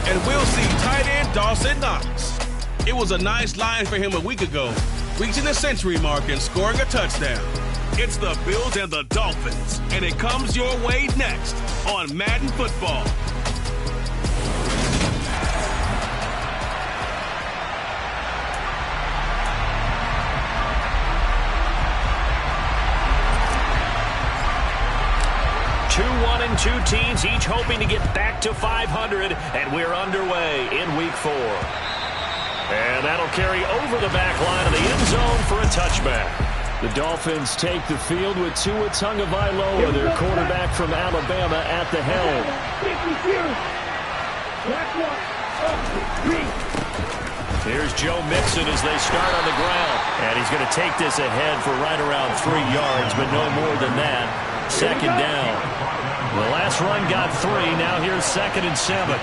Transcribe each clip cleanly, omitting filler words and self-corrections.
and we'll see tight end Dawson Knox. It was a nice line for him a week ago, reaching the century mark and scoring a touchdown. It's the Bills and the Dolphins, and it comes your way next on Madden Football. Two teams each hoping to get back to 500, and we're underway in Week 4. And that'll carry over the back line of the end zone for a touchback. The Dolphins take the field with Tua Tagovailoa, their quarterback from Alabama, at the helm. Here's Joe Mixon as they start on the ground. And he's going to take this ahead for right around 3 yards, but no more than that. Second down. The last run got 3. Now here's 2nd and 7.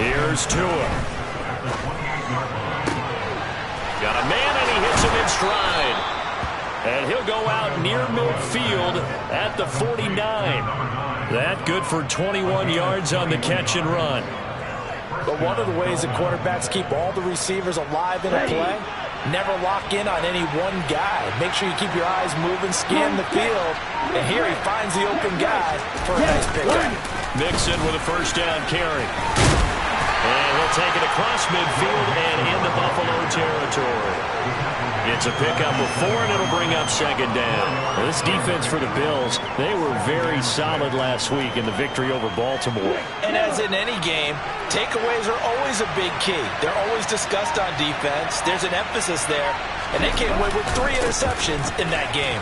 Here's Tua. Got a man, and he hits him in stride. And he'll go out near midfield at the 49. That good for 21 yards on the catch and run. But one of the ways that quarterbacks keep all the receivers alive in a play, never lock in on any one guy. Make sure you keep your eyes moving, scan the field. And here he finds the open guy for a nice pickup. Mixon with a first down carry. And he'll take it across midfield and into Buffalo territory. It's a pickup of 4, and it'll bring up 2nd down. Well, this defense for the Bills, they were very solid last week in the victory over Baltimore. And as in any game, takeaways are always a big key. They're always discussed on defense. There's an emphasis there, and they came away with 3 interceptions in that game.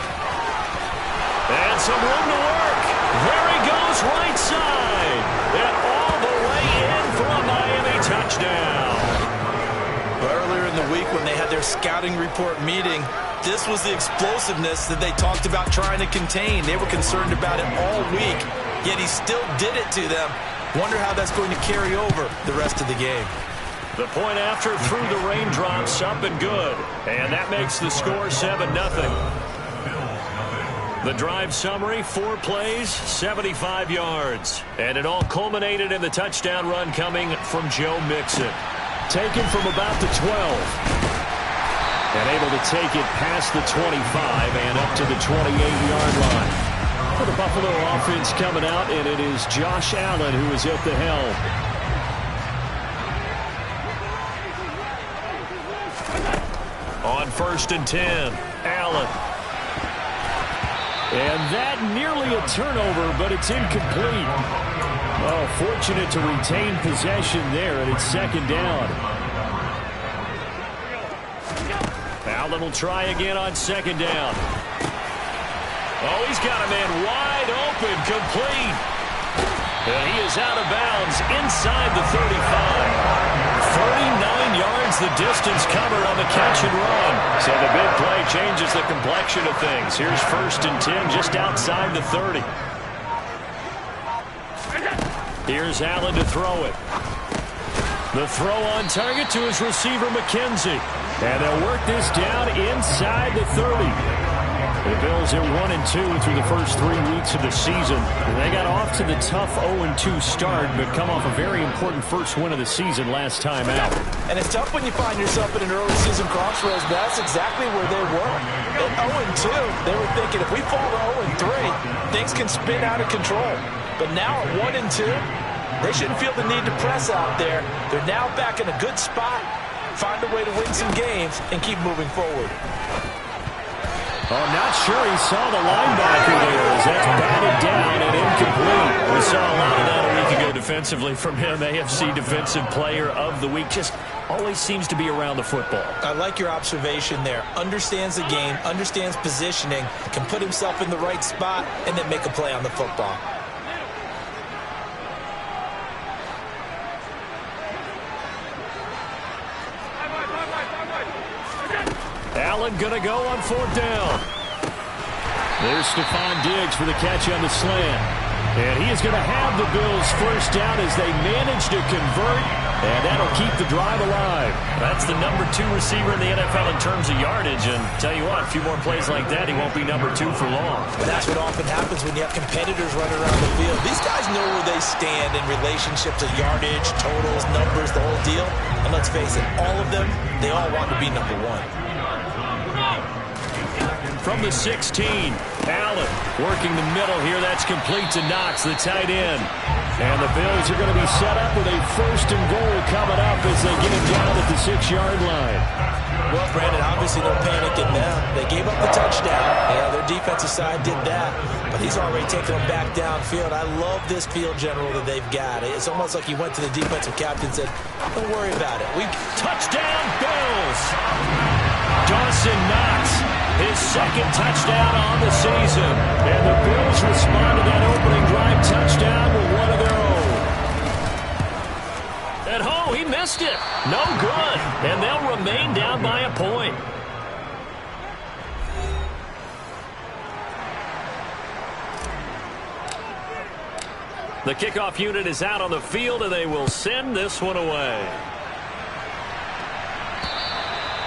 And some room to work. There he goes, right side. And all the way in for a Miami touchdown. Earlier in the week when they had their scouting report meeting, this was the explosiveness that they talked about trying to contain. They were concerned about it all week, yet he still did it to them. Wonder how that's going to carry over the rest of the game. The point after through the raindrops, up and good. And that makes the score 7-0. The drive summary, 4 plays, 75 yards. And it all culminated in the touchdown run coming from Joe Mixon. Taken from about the 12. And able to take it past the 25 and up to the 28-yard line. For the Buffalo offense coming out, and it is Josh Allen who is at the helm. On 1st and 10, Allen. And that nearly a turnover, but it's incomplete. Oh, fortunate to retain possession there, and it's 2nd down. Allen will try again on 2nd down. Oh, he's got a man wide open, complete. And he is out of bounds inside the 35. 39 yards the distance covered on the catch and run. So the big play changes the complexion of things. Here's 1st and 10 just outside the 30. Here's Allen to throw it. The throw on target to his receiver, McKenzie. And they'll work this down inside the 30. The Bills are 1-2 through the first 3 weeks of the season. They got off to the tough 0-2 start, but come off a very important first win of the season last time out. And it's tough when you find yourself in an early season crossroads, but that's exactly where they were. At 0-2, they were thinking if we fall to 0-3, things can spin out of control. But now at 1-2, they shouldn't feel the need to press out there. They're now back in a good spot, find a way to win some games, and keep moving forward. Oh, not sure he saw the linebacker there as that's batted down and incomplete. We saw a lot of that a week ago defensively from him. AFC Defensive Player of the Week. Just always seems to be around the football. I like your observation there. Understands the game, understands positioning, can put himself in the right spot, and then make a play on the football. Allen going to go on 4th down. There's Stephon Diggs for the catch on the slant. And he is going to have the Bills first down as they manage to convert, and that'll keep the drive alive. That's the number 2 receiver in the NFL in terms of yardage, and tell you what, a few more plays like that, he won't be number 2 for long. But that's what often happens when you have competitors running around the field. These guys know where they stand in relationship to yardage, totals, numbers, the whole deal. And let's face it, all of them, they all want to be number 1. From the 16, Allen working the middle here. That's complete to Knox, the tight end. And the Bills are going to be set up with a 1st and goal coming up as they get it down at the 6-yard line. Well, Brandon, obviously no panic in them. They gave up the touchdown. Yeah, their defensive side did that. But he's already taken them back downfield. I love this field general that they've got. It's almost like he went to the defensive captain and said, don't worry about it. Touchdown, Bills! Dawson Knox, his 2nd touchdown on the season. And the Bills respond to that opening drive touchdown with one of their own. At home, he missed it. No good. And they'll remain down by a point. The kickoff unit is out on the field, and they will send this one away.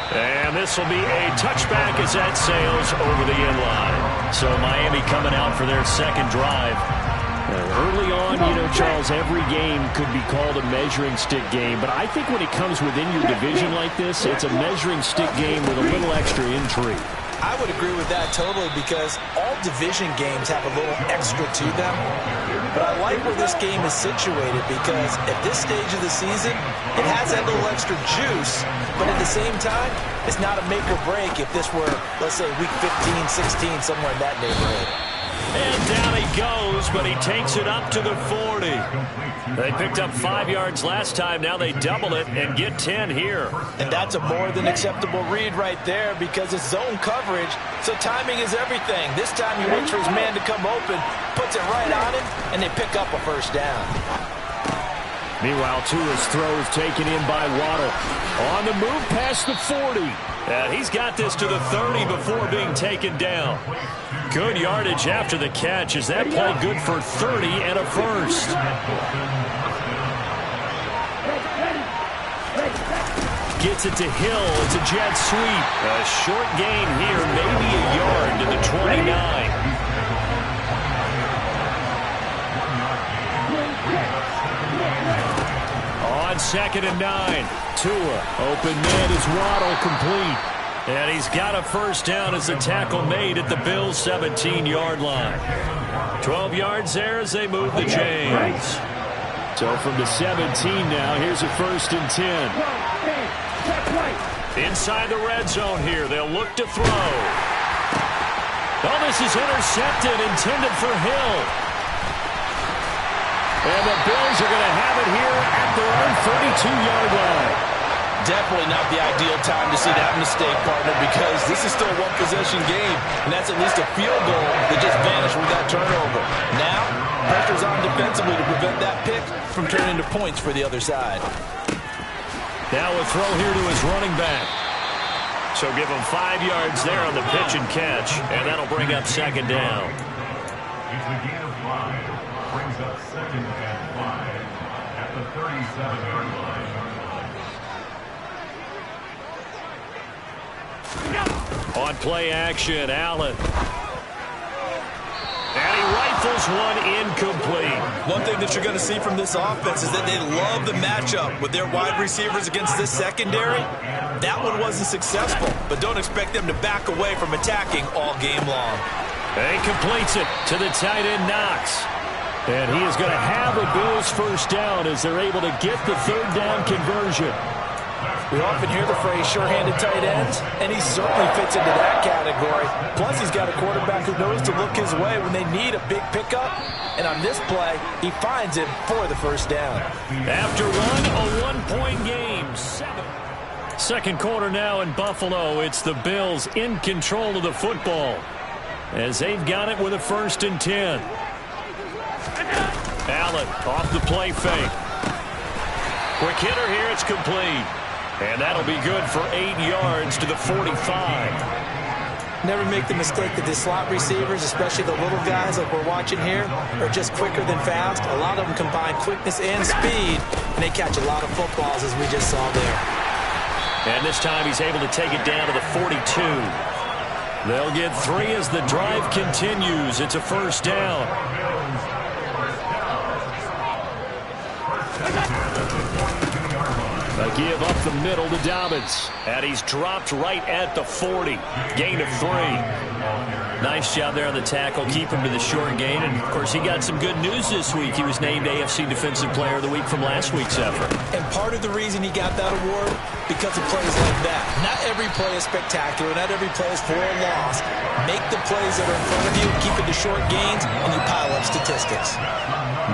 And this will be a touchback as that sails over the end line. So Miami coming out for their 2nd drive. Early on, you know, Charles, every game could be called a measuring stick game. But I think when it comes within your division like this, it's a measuring stick game with a little extra intrigue. I would agree with that totally because all division games have a little extra to them. But I like where this game is situated because at this stage of the season, it has that little extra juice. But at the same time, it's not a make or break if this were, let's say, week 15, 16, somewhere in that neighborhood. And down he goes, but he takes it up to the 40. They picked up 5 yards last time. Now they double it and get 10 here. And that's a more than acceptable read right there because it's zone coverage, so timing is everything. This time he waits for his man to come open, puts it right on him, and they pick up a 1st down. Meanwhile, Tua's throw is taken in by Waddle. On the move past the 40. And he's got this to the 30 before being taken down. Good yardage after the catch. Is that play good for 30 and a 1st? Gets it to Hill. It's a jet sweep. A short gain here, maybe a yard to the 29. On 2nd and 9. Tua, open man is Waddle, complete. And he's got a 1st down as the tackle made at the Bills' 17-yard line. 12 yards there as they move the chains. So from the 17 now, here's a 1st and 10. Inside the red zone here, they'll look to throw. Oh, this is intercepted, intended for Hill. And the Bills are going to have it here at their own 32-yard line. Definitely not the ideal time to see that mistake, partner, because this is still a one-possession game, and that's at least a field goal that just vanished with that turnover. Now, pressure's on defensively to prevent that pick from turning into points for the other side. Now a throw here to his running back. So give him 5 yards there on the pitch and catch, and that'll bring up 2nd down. It's a gain of 5. Brings up 2nd and 5 at the 37-yard line. On play action, Allen. And he rifles one incomplete. One thing that you're going to see from this offense is that they love the matchup with their wide receivers against this secondary. That one wasn't successful, but don't expect them to back away from attacking all game long. And he completes it to the tight end, Knox. And he is going to have a Bills 1st down as they're able to get the 3rd down conversion. We often hear the phrase sure-handed tight ends, and he certainly fits into that category. Plus, he's got a quarterback who knows to look his way when they need a big pickup. And on this play, he finds him for the 1st down. After a 1-point game. 2nd quarter now in Buffalo. It's the Bills in control of the football as they've got it with a 1st and 10. Allen off the play fake. Quick hitter here. It's complete. And that'll be good for 8 yards to the 45. Never make the mistake that the slot receivers, especially the little guys like we're watching here, are just quicker than fast. A lot of them combine quickness and speed, and they catch a lot of footballs, as we just saw there. And this time he's able to take it down to the 42. They'll get 3 as the drive continues. It's a first down. A give up the middle to Dobbins. And he's dropped right at the 40. Gain of 3. Nice job there on the tackle. Keep him to the short gain. And, of course, he got some good news this week. He was named AFC Defensive Player of the Week from last week's effort. And part of the reason he got that award, because of plays like that. Not every play is spectacular. Not every play is for a loss. Make the plays that are in front of you, keep it to short gains, and you pile up statistics.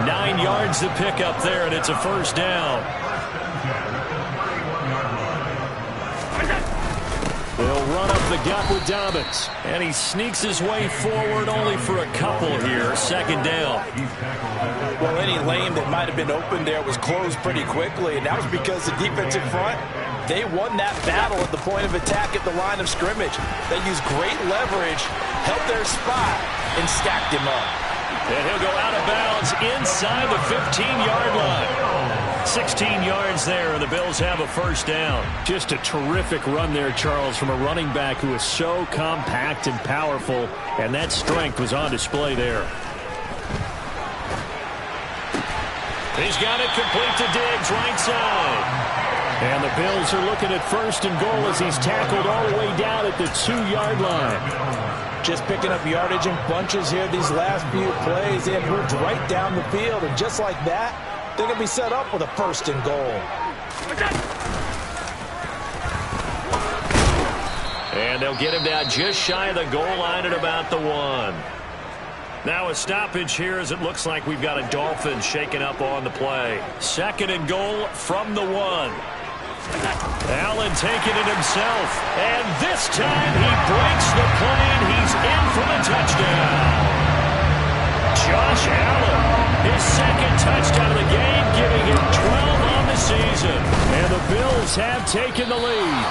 9 yards to pick up there, and it's a first down. They'll run up the gut with Dobbins. And he sneaks his way forward only for a couple here. Second down. Well, any lane that might have been open there was closed pretty quickly, and that was because the defensive front, they won that battle at the point of attack at the line of scrimmage. They used great leverage, held their spot, and stacked him up. And he'll go out of bounds inside the 15-yard line. 16 yards there, and the Bills have a first down. Just a terrific run there, Charles, from a running back who is so compact and powerful, and that strength was on display there. He's got it complete to Diggs, right side. And the Bills are looking at first and goal as he's tackled all the way down at the 2-yard line. Just picking up yardage in bunches here these last few plays. They have moved right down the field, and just like that, they're going to be set up with a first and goal. And they'll get him down just shy of the goal line at about the 1. Now a stoppage here as it looks like we've got a Dolphin shaking up on the play. Second and goal from the 1. Allen taking it himself. And this time he breaks the play and he's in for the touchdown. Josh Allen, his second touchdown of the game, giving him 12 on the season. And the Bills have taken the lead.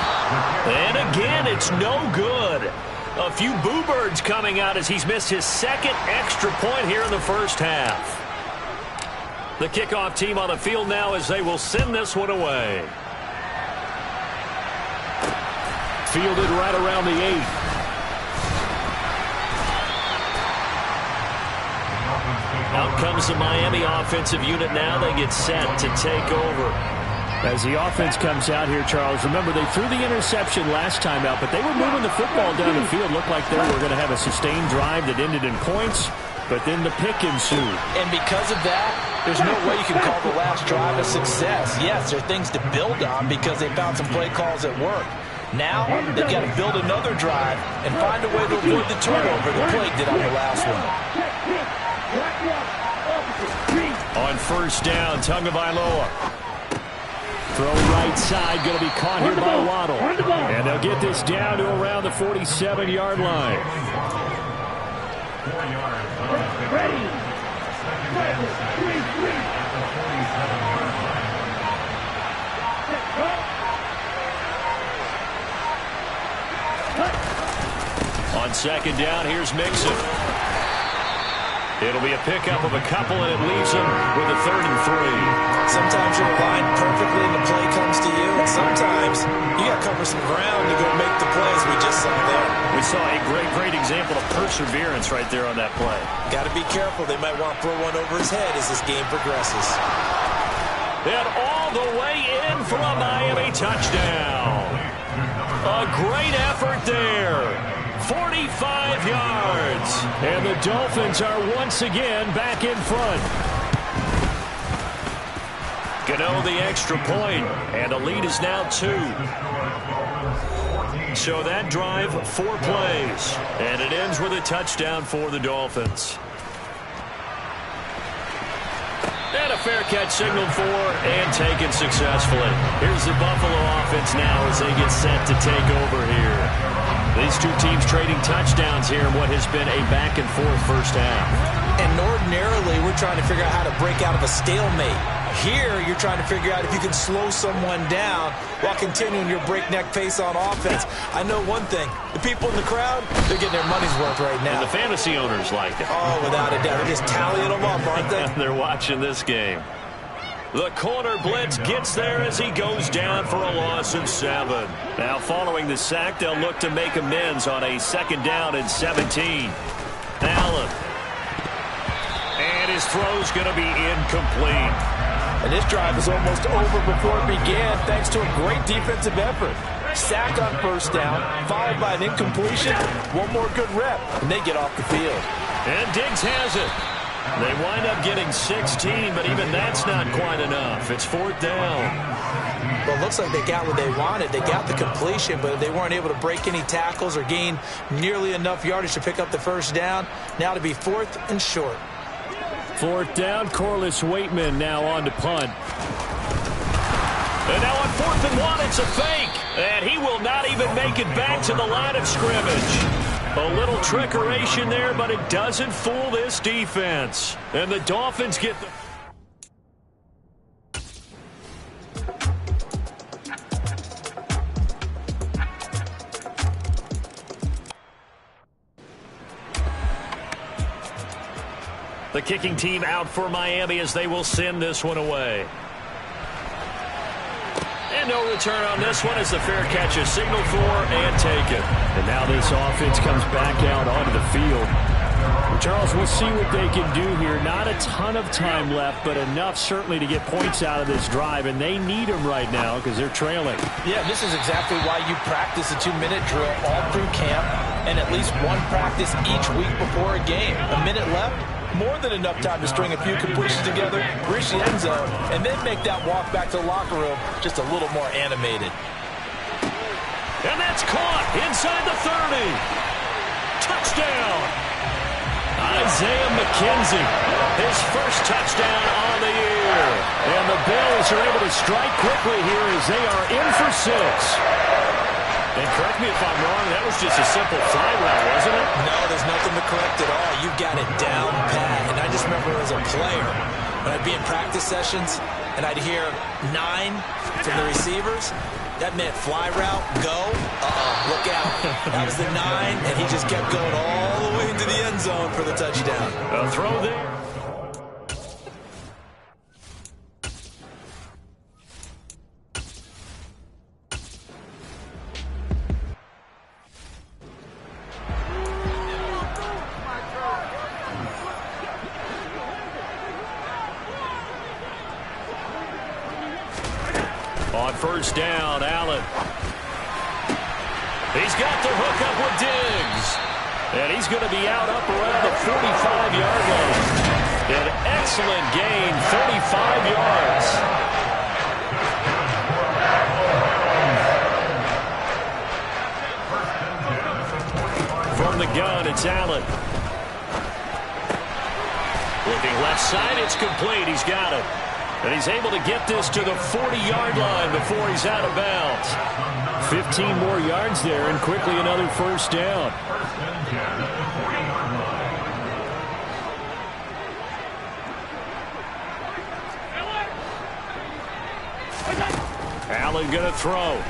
And again, it's no good. A few boo birds coming out as he's missed his second extra point here in the first half. The kickoff team on the field now as they will send this one away. Fielded right around the 8. Out comes the Miami offensive unit now. They get set to take over. As the offense comes out here, Charles, remember they threw the interception last time out, but they were moving the football down the field. Looked like they were going to have a sustained drive that ended in points, but then the pick ensued. And because of that, there's no way you can call the last drive a success. Yes, there are things to build on because they found some play calls that work. Now, they've got to build another drive and find a way to avoid the turnover the play did on the last one. On first down, Tagovailoa. Throw right side, going to be caught here by Waddle. And they'll get this down to around the 47-yard line. 4 yards. Ready. Second and 3 at the 47-yard line. On second down, here's Mixon. It'll be a pickup of a couple, and it leaves him with a 3rd and 3. Sometimes you're aligned perfectly and the play comes to you, and sometimes you got to cover some ground to go make the plays we just saw there. We saw a great example of perseverance right there on that play. Got to be careful. They might want to throw one over his head as this game progresses. And all the way in for a Miami touchdown. A great effort there. 45 yards. And the Dolphins are once again back in front. Gano the extra point, and the lead is now 2. So that drive, 4 plays, and it ends with a touchdown for the Dolphins. And a fair catch signaled for and taken successfully. Here's the Buffalo offense now as they get set to take over here. These two teams trading touchdowns here in what has been a back-and-forth first half. And ordinarily, we're trying to figure out how to break out of a stalemate. Here, you're trying to figure out if you can slow someone down while continuing your breakneck pace on offense. I know one thing. The people in the crowd, they're getting their money's worth right now. And the fantasy owners like it. Oh, without a doubt. They're just tallying them up, aren't they? They're watching this game. The corner blitz gets there as he goes down for a loss of 7. Now, following the sack, they'll look to make amends on a 2nd down and 17. Allen. And his throw's going to be incomplete. And this drive is almost over before it began thanks to a great defensive effort. Sack on 1st down, followed by an incompletion. One more good rep, and they get off the field. And Diggs has it. They wind up getting 16, but even that's not quite enough. It's 4th down. Well, it looks like they got what they wanted. They got the completion, but they weren't able to break any tackles or gain nearly enough yardage to pick up the 1st down. Now to be 4th and short. 4th down, Corliss Waitman now on to punt. And now on 4th and 1, it's a fake. And he will not even make it back to the line of scrimmage. A little trickeration there, but it doesn't fool this defense. And the Dolphins get the... The kicking team out for Miami as they will send this one away. And no return on this one as the fair catch is signaled for and taken. And now this offense comes back out onto the field. Charles, we'll see what they can do here. Not a ton of time left, but enough certainly to get points out of this drive, and they need them right now because they're trailing. Yeah, this is exactly why you practice a 2-minute drill all through camp and at least one practice each week before a game. A minute left, more than enough time to string a few completions together, reach the end zone, and then make that walk back to the locker room just a little more animated. And that's caught inside the 30. Touchdown. Isaiah McKenzie, his first touchdown on the year. And the Bills are able to strike quickly here as they are in for 6. And correct me if I'm wrong, that was just a simple fly route, wasn't it? No, there's nothing to correct at all. You got it down pat. And I just remember as a player, when I'd be in practice sessions and I'd hear 9 from the receivers, that meant fly route, go, look out. That was the 9, and he just kept going all the way into the end zone for the touchdown. A throw there. On 1st down, Allen. He's got the hook up with Diggs. And he's going to be out up around the 45-yard line. An excellent gain, 35 yards. From the gun, it's Allen. Looking left side, it's complete. He's got it. And he's able to get this to the 40-yard line before he's out of bounds. 15 more yards there, and quickly another 1st down. Allen going to throw.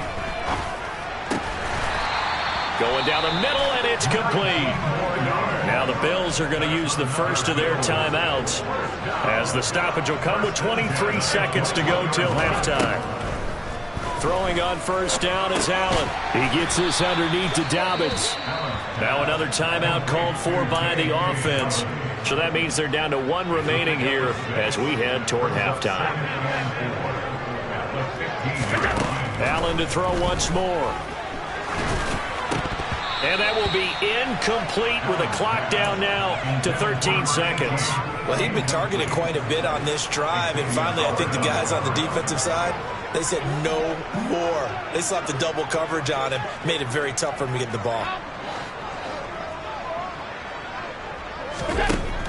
Going down the middle, and it's complete. Now the Bills are going to use the first of their timeouts as the stoppage will come with 23 seconds to go till halftime. Throwing on 1st down is Allen. He gets this underneath to Dobbins. Now another timeout called for by the offense. So that means they're down to 1 remaining here as we head toward halftime. Allen to throw once more. And that will be incomplete with a clock down now to 13 seconds. Well, he'd been targeted quite a bit on this drive, and finally I think the guys on the defensive side, they said no more. They slapped the double coverage on him, made it very tough for him to get the ball.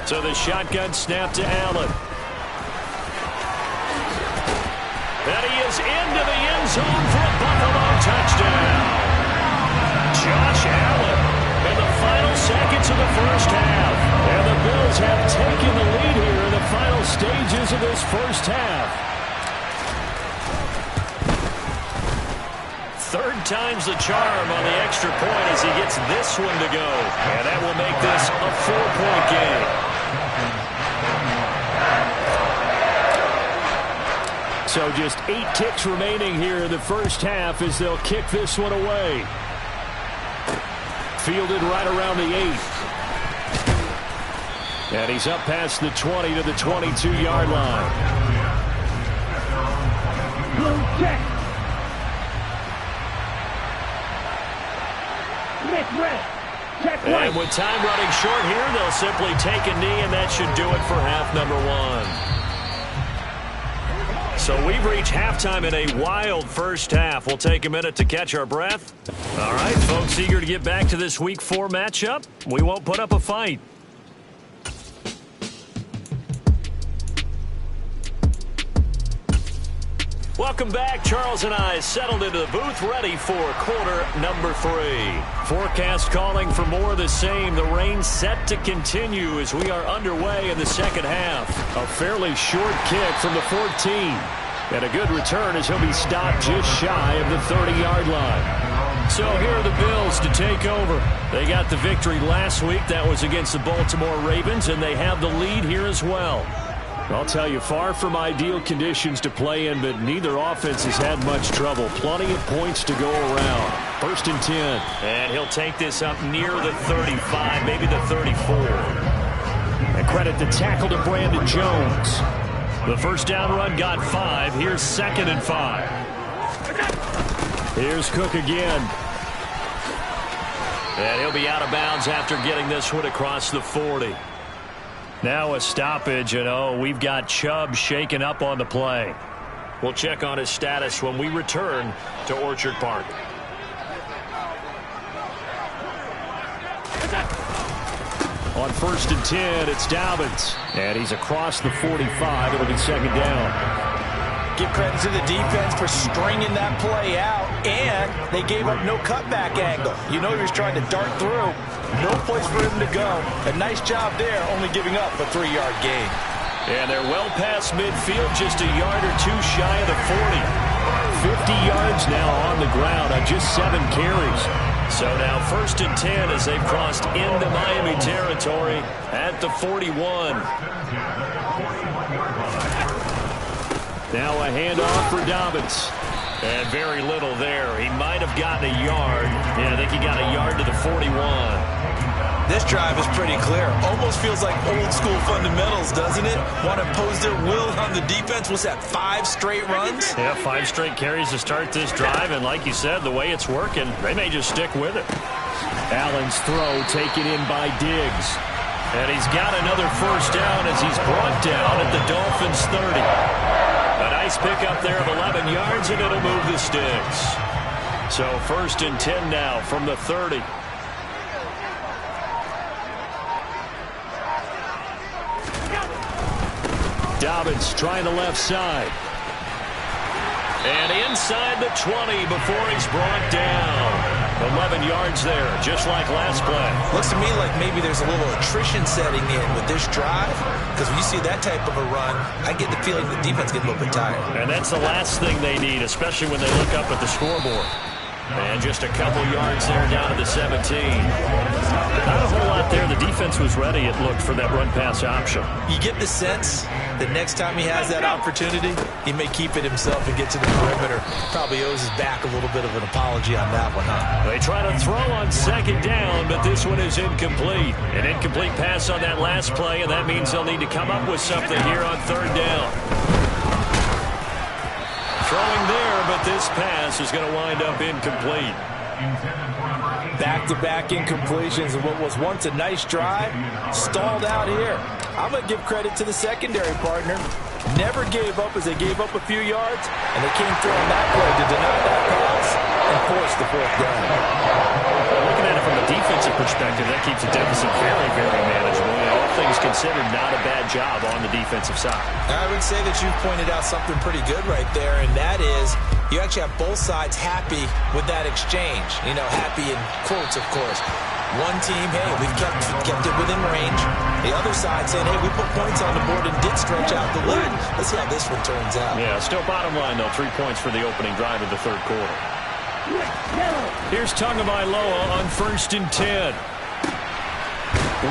So the shotgun snap to Allen. And he is into the end zone for a Buffalo touchdown. Josh Allen in the final seconds of the 1st half. And the Bills have taken the lead here in the final final stages of this first half. Third time's the charm on the extra point as he gets this one to go. And that will make this a 4-point game. So just 8 ticks remaining here in the first half as they'll kick this one away. Fielded right around the 8. And he's up past the 20 to the 22-yard line. And with time running short here, they'll simply take a knee, and that should do it for half number 1. So we've reached halftime in a wild first half. We'll take a minute to catch our breath. All right, folks, eager to get back to this Week 4 matchup. We won't put up a fight. Welcome back. Charles and I settled into the booth, ready for quarter number 3. Forecast calling for more of the same. The rain set to continue as we are underway in the second half. A fairly short kick from the 14. And a good return as he'll be stopped just shy of the 30-yard line. So here are the Bills to take over. They got the victory last week. That was against the Baltimore Ravens, and they have the lead here as well. I'll tell you, far from ideal conditions to play in, but neither offense has had much trouble. Plenty of points to go around. 1st and 10. And he'll take this up near the 35, maybe the 34. And credit the tackle to Brandon Jones. The first down run got 5. Here's 2nd and 5. Here's Cook again. And he'll be out of bounds after getting this one across the 40. Now a stoppage, and we've got Chubb shaken up on the play. We'll check on his status when we return to Orchard Park. On 1st and 10, it's Dobbins. And he's across the 45. It'll be 2nd down. Give credit to the defense for stringing that play out, and they gave up no cutback angle. You know he was trying to dart through. No place for him to go. A nice job there, only giving up a 3-yard gain. And they're well past midfield, just a yard or 2 shy of the 40. 50 yards now on the ground on just 7 carries. So now 1st and 10 as they've crossed into Miami territory at the 41. Now a handoff for Dobbins. And very little there. He might have gotten a yard. Yeah, I think he got a yard to the 41. This drive is pretty clear. Almost feels like old school fundamentals, doesn't it? Want to impose their will on the defense. What's that, 5 straight runs? Yeah, 5 straight carries to start this drive. And like you said, the way it's working, they may just stick with it. Allen's throw taken in by Diggs. And he's got another first down as he's brought down at the Dolphins' 30. A nice pickup there of 11 yards, and it'll move the sticks. So 1st and 10 now from the 30. Dobbins trying the left side. And inside the 20 before he's brought down. 11 yards there, just like last play. Looks to me like maybe there's a little attrition setting in with this drive, because when you see that type of a run, I get the feeling the defense gets a little bit tired. And that's the last thing they need, especially when they look up at the scoreboard. And just a couple yards there down to the 17. Not a whole lot there. The defense was ready, it looked, for that run-pass option. You get the sense that next time he has that opportunity, he may keep it himself and get to the perimeter. Probably owes his back a little bit of an apology on that one, huh? They try to throw on 2nd down, but this one is incomplete. An incomplete pass on that last play, and that means they'll need to come up with something here on 3rd down. Throwing there, but this pass is going to wind up incomplete. Back-to-back incompletions of what was once a nice drive, stalled out here. I'm going to give credit to the secondary partner. Never gave up as they gave up a few yards, and they came through on that play to deny that pass and force the 4th down. Looking at it from a defensive perspective, that keeps the deficit very, very manageable. All things considered, not a bad job on the defensive side. I would say that you've pointed out something pretty good right there, and that is you actually have both sides happy with that exchange. You know, happy in quotes, of course. One team, hey, we've kept it within range. The other side saying, hey, we put points on the board and did stretch out the lead. Let's see how this one turns out. Yeah, still bottom line, though. 3 points for the opening drive of the third quarter. Here's Tagovailoa on 1st and 10.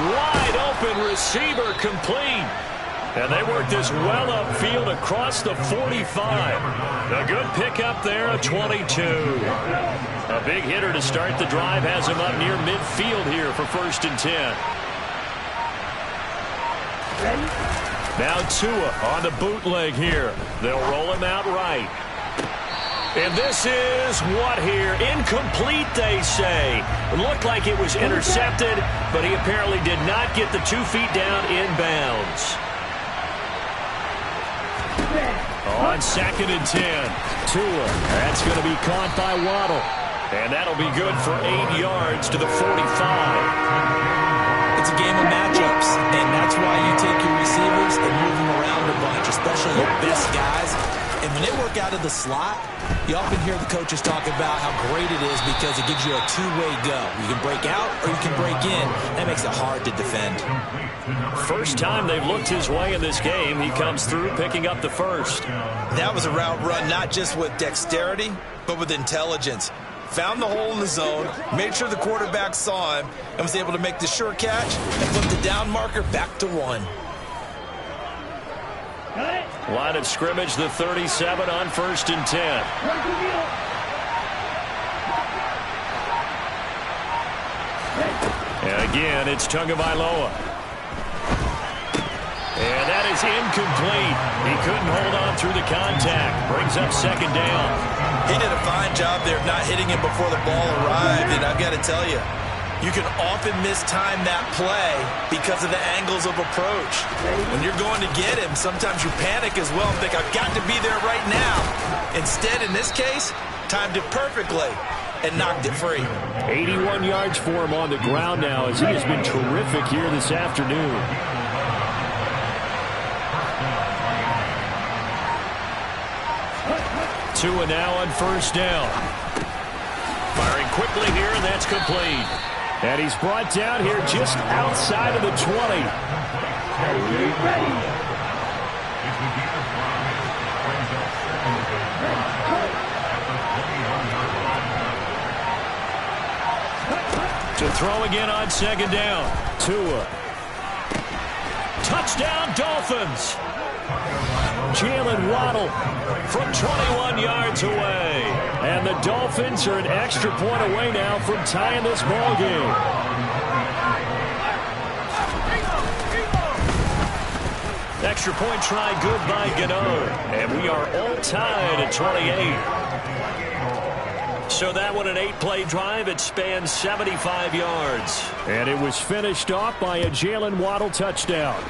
Wide open receiver complete. And they work this well upfield across the 45. A good pickup there, a 22. A big hitter to start the drive has him up near midfield here for 1st and 10. Now Tua on the bootleg here. They'll roll him out right. And this is what here? Incomplete, they say. It looked like it was intercepted, but he apparently did not get the 2 feet down inbounds. On 2nd and 10, Tua. That's going to be caught by Waddle. And that'll be good for 8 yards to the 45. It's a game of matchups, and that's why you take your receivers and move them around a bunch, especially your best guys. And when they work out of the slot, you often hear the coaches talk about how great it is because it gives you a two-way go. You can break out or you can break in. That makes it hard to defend. First time they've looked his way in this game. He comes through picking up the first. That was a route run not just with dexterity, but with intelligence. Found the hole in the zone, made sure the quarterback saw him, and was able to make the sure catch and put the down marker back to 1. Line of scrimmage, the 37 on 1st and 10. And again, it's Tagovailoa. And that is incomplete. He couldn't hold on through the contact. Brings up 2nd down. He did a fine job there of not hitting him before the ball arrived, and I've got to tell you, you can often mistime that play because of the angles of approach. When you're going to get him, sometimes you panic as well and think, I've got to be there right now. Instead, in this case, timed it perfectly and knocked it free. 81 yards for him on the ground now as he has been terrific here this afternoon. Tua now on 1st down. Firing quickly here, and that's complete. And he's brought down here just outside of the 20. To throw again on 2nd down. Tua. Touchdown, Dolphins. Jalen Waddle from 21 yards away. And the Dolphins are an extra point away now from tying this ball game. Extra point try good by Gano. And we are all tied at 28. So that one an 8-play drive. It spans 75 yards. And it was finished off by a Jalen Waddle touchdown.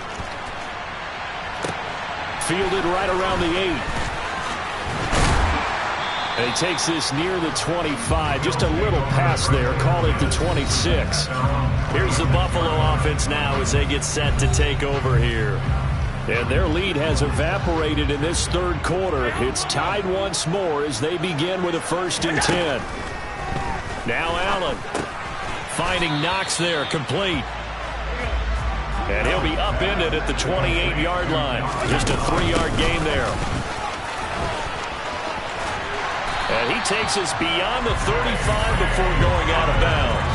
Fielded right around the 8. And he takes this near the 25. Just a little pass there. Call it the 26. Here's the Buffalo offense now as they get set to take over here. And their lead has evaporated in this third quarter. It's tied once more as they begin with a 1st and 10. Now Allen finding Knox there, complete. And he'll be upended at the 28-yard line. Just a 3-yard gain there. And he takes us beyond the 35 before going out of bounds.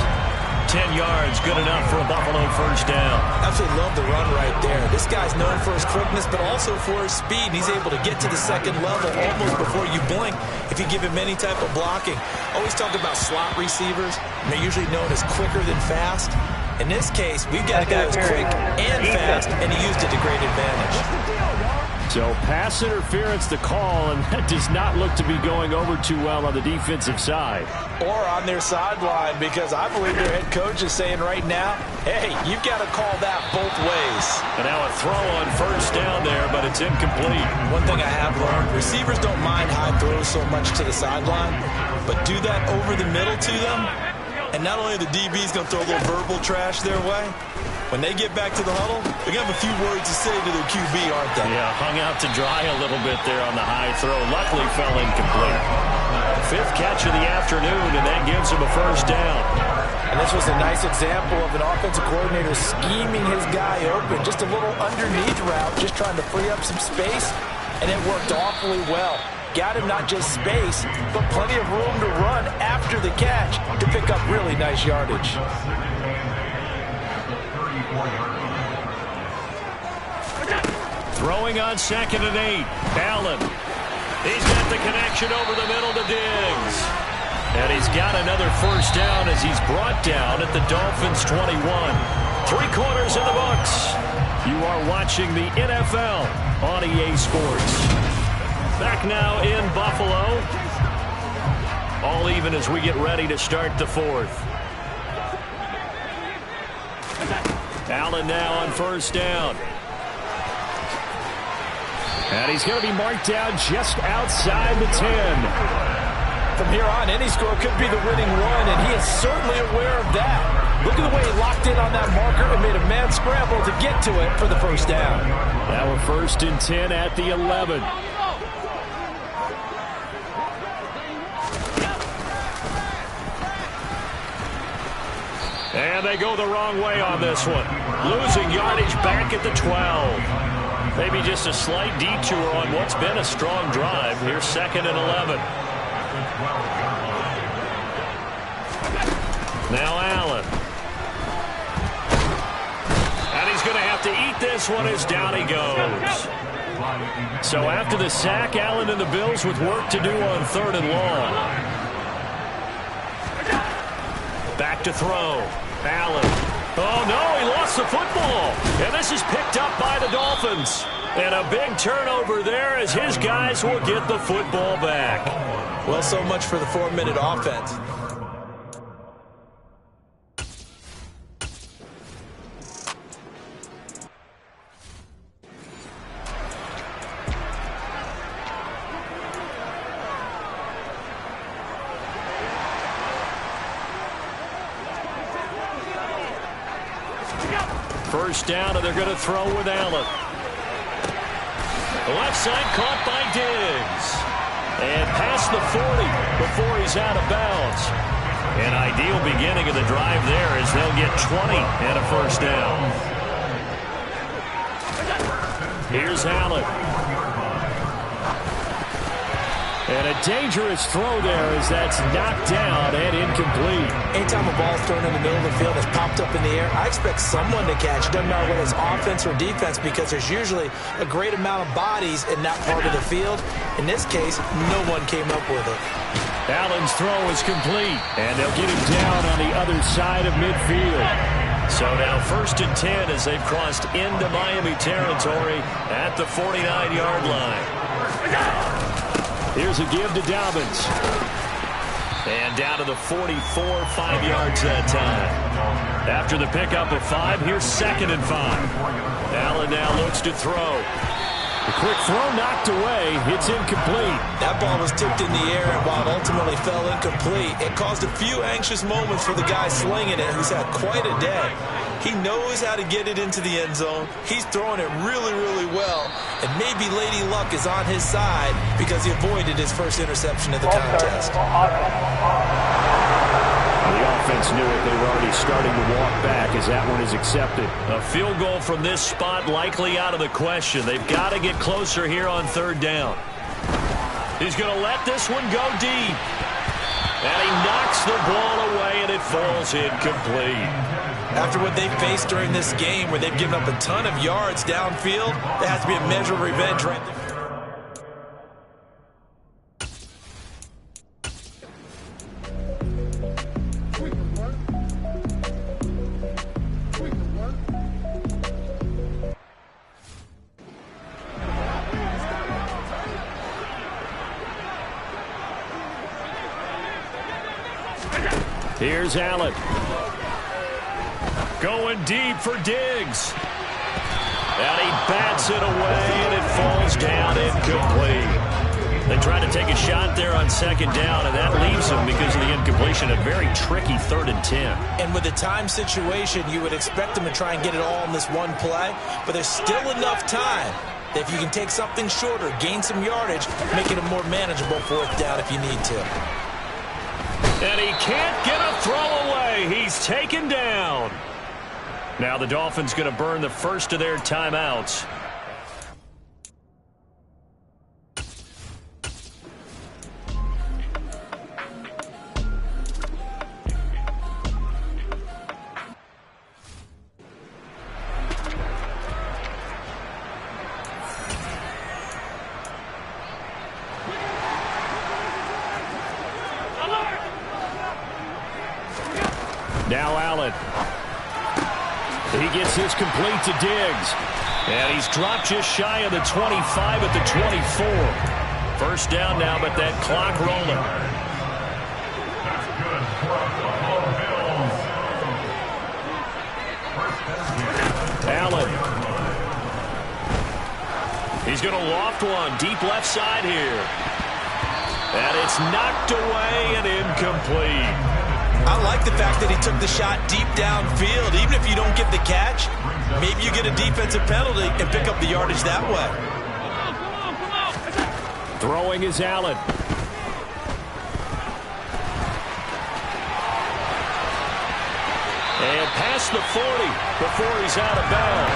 10 yards, good enough for a Buffalo 1st down. Absolutely love the run right there. This guy's known for his quickness, but also for his speed. He's able to get to the 2nd level almost before you blink if you give him any type of blocking. Always talk about slot receivers. They're usually known as quicker than fast. In this case, we've got a guy who's quick and fast, and he used it to great advantage. So pass interference to call, and that does not look to be going over too well on the defensive side. Or on their sideline, because I believe their head coach is saying right now, hey, you've got to call that both ways. And now a throw on 1st down there, but it's incomplete. One thing I have learned, receivers don't mind high throws so much to the sideline, but do that over the middle to them, And not only the DB's going to throw a little verbal trash their way, when they get back to the huddle, they're going to have a few words to say to their QB, aren't they? Yeah, hung out to dry a little bit there on the high throw. Luckily fell incomplete. Fifth catch of the afternoon, and that gives him a first down. And this was a nice example of an offensive coordinator scheming his guy open. Just a little underneath route, just trying to free up some space, and it worked awfully well. Got him not just space, but plenty of room to run after the catch to pick up really nice yardage. Throwing on 2nd and 8. Allen. He's got the connection over the middle to Diggs. And he's got another first down as he's brought down at the Dolphins' 21. 3 quarters in the books. You are watching the NFL on EA Sports. Back now in Buffalo. All even as we get ready to start the 4th. Allen now on first down. And he's going to be marked down just outside the 10. From here on, any score could be the winning one, and he is certainly aware of that. Look at the way he locked in on that marker and made a mad scramble to get to it for the first down. Now we're 1st and 10 at the 11. And they go the wrong way on this one. Losing yardage back at the 12. Maybe just a slight detour on what's been a strong drive. Here's 2nd and 11. Now Allen. And he's going to have to eat this one as down he goes. So after the sack, Allen and the Bills with work to do on 3rd and long. Back to throw. Allen. Oh, no, he lost the football. And this is picked up by the Dolphins. And a big turnover there as his guys will get the football back. Well, so much for the 4-minute offense. First down, and they're going to throw with Allen. The left side caught by Diggs. And past the 40 before he's out of bounds. An ideal beginning of the drive there as they'll get 20 and a first down. Here's Allen. And a dangerous throw there as that's knocked down and incomplete. Anytime a ball's thrown in the middle of the field that's popped up in the air, I expect someone to catch. Doesn't matter whether it's offense or defense, because there's usually a great amount of bodies in that part of the field. In this case, no one came up with it. Allen's throw is complete, and they'll get him down on the other side of midfield. So now 1st and 10 as they've crossed into Miami territory at the 49-yard line. Here's a give to Dobbins. And down to the 44, 5 yards that time. After the pickup of 5, here's 2nd and 5. Allen now looks to throw. The quick throw knocked away. It's incomplete. That ball was tipped in the air, and while it ultimately fell incomplete, it caused a few anxious moments for the guy slinging it, who's had quite a day. He knows how to get it into the end zone. He's throwing it really, really well. And maybe Lady Luck is on his side because he avoided his first interception of the contest. The offense knew it. They were already starting to walk back as that one is accepted. A field goal from this spot likely out of the question. They've got to get closer here on 3rd down. He's going to let this one go deep. And he knocks the ball away, and it falls incomplete. After what they faced during this game, where they've given up a ton of yards downfield, there has to be a measure of revenge right there. Here's Allen. Going deep for Diggs. And he bats it away, and it falls down incomplete. They try to take a shot there on second down, and that leaves them because of the incompletion. A very tricky 3rd and 10. And with the time situation, you would expect them to try and get it all in this one play, but there's still enough time that if you can take something shorter, gain some yardage, make it a more manageable 4th down if you need to. And he can't get a throw away. He's taken down. Now the Dolphins going to burn the first of their timeouts. Now Allen. He gets this complete to Diggs. And he's dropped just shy of the 25 at the 24. First down now, but that clock rolling. That's good for the Buffalo Bills. Allen. He's going to loft one deep left side here. And it's knocked away and incomplete. I like the fact that he took the shot deep downfield. Even if you don't get the catch, maybe you get a defensive penalty and pick up the yardage that way. Throwing is Allen. And past the 40 before he's out of bounds.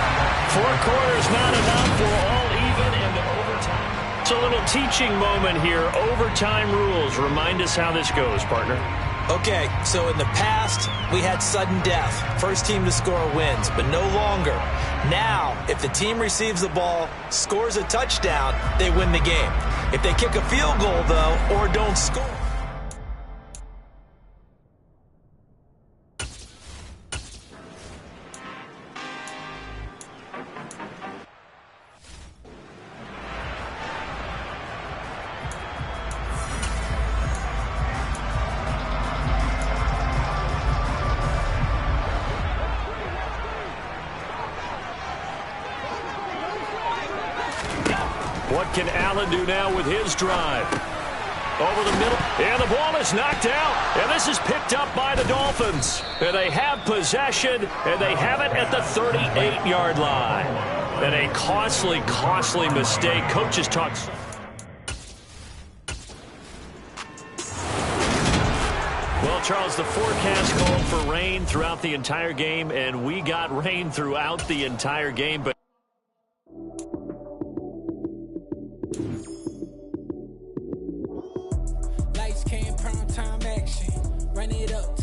4 quarters not enough. We're all even into overtime. It's a little teaching moment here. Overtime rules. Remind us how this goes, partner. Okay, so in the past, we had sudden death. First team to score wins, but no longer. Now, if the team receives the ball, scores a touchdown, they win the game. If they kick a field goal, though, or don't score. What can Allen do now with his drive? Over the middle, and the ball is knocked out, and this is picked up by the Dolphins. And they have possession, and they have it at the 38-yard line. And a costly, costly mistake. Coaches talk. Well, Charles, the forecast called for rain throughout the entire game, and we got rain throughout the entire game, but Lights came, prime time action. Run it up.